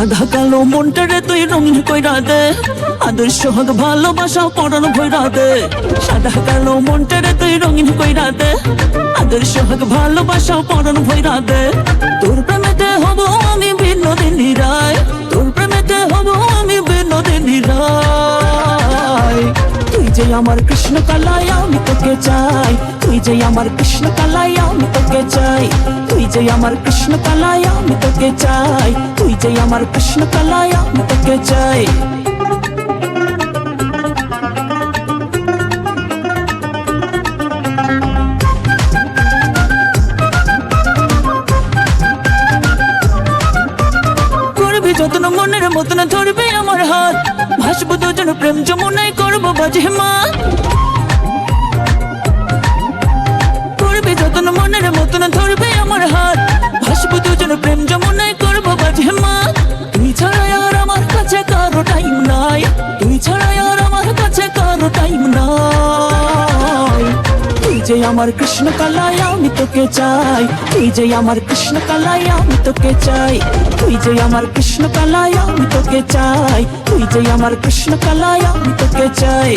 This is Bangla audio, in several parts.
সাদা কালো মনটারে তুই রঙিন কইরা দে, আদর্শ হক ভালোবাসা পরাণ ভইরা দে। সাদা কালো মনটারে তুই রঙিন কইরা দে, আদর্শ হক ভালোবাসা পরাণ ভইরা দে। তোর প্রেমেতে হব আমি বিনোদিনী রায়, তোর প্রেমেতে হব আমি বিনোদিনী রায়। তুই যে আমার কৃষ্ণ কালাই আমি তোকে চাই, তুই যে আমার কৃষ্ণ কালাই আমি তোকে চাই, তুই যে আমার কৃষ্ণ কালাই আমি তোকে চাই, তুই যে আমার কৃষ্ণ কালাই আমি তোকে চাই। করবি যত্ন মনের মতন ধরবি আমার হাত, ভাসবো দুজন প্রেম যমুনায় করবো বাজিমাত। করবি যত্ন মনের মতন ধরবি আমার হাত, ভাসবো দুজন প্রেম যমুনায় করবো বাজিমাত। তুই ছাড়া আর আমার কাছে কারো টাইম নাই, তুই ছাড়া আর আমার কাছে কারো টাইম নাই। তুই যে আমার কৃষ্ণ কালাই আমি তোকে চাই, তুই যে আমার কৃষ্ণ কালাই আমি তোকে চাই, তুই যে আমার কৃষ্ণ কালাই আমি তোকে চাই, তুই যে আমার কৃষ্ণ কালাই আমি তোকে চাই।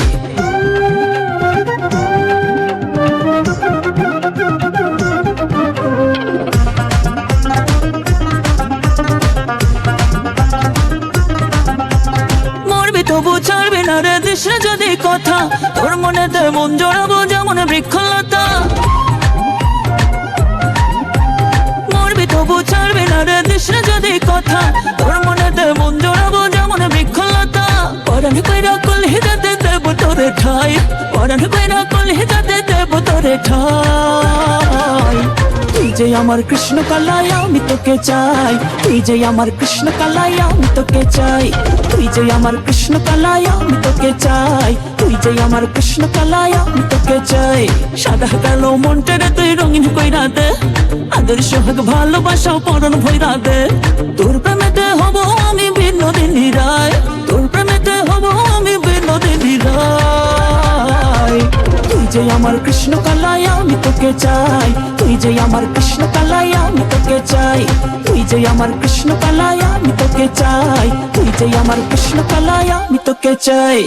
মরবি তবু ছাড়বি না রে দিস না যদি কথা, তোর মনেতে মন জড়াবো যেমন বৃক্ষলতা। মরবি তবু ছাড়বি না রে দিস না যদি কথা, তোর মনেতে মন জড়াবো যেমন বৃক্ষলতা। পরাণ কইরা কলহি যাতে দেব তোরে ঠাই, পরাণ কইরা কলহি যাতে দেব তোরে ঠাই। তুই যে আমার কৃষ্ণ কালাই আমি তোকে চাই, তুই যে আমার কৃষ্ণ কালাই আমি তোকে চাই, তুই যে আমার কৃষ্ণ কালাই আমি তোকে চাই, তুই যে আমার কৃষ্ণ কালাই আমি তোকে চাই। সাদা কালো মনটারে তুই রঙিন কইরা দে, আদর্শ হক ভালোবাসা পরাণ ভইরা দে। তোর প্রেমেতে হব আমি বিনোদিনী রায়, তোর প্রেমেতে হব আমি বিনোদিনী রায়। তুই যে আমার কৃষ্ণ কালাই আমি তোকে চাই, তুই যে আমার কৃষ্ণ কালাই আমি তোকে চাই, তুই যে আমার কৃষ্ণ কালাই আমি তোকে চাই, তুই যে আমার কৃষ্ণ কালাই আমি তোকে চাই।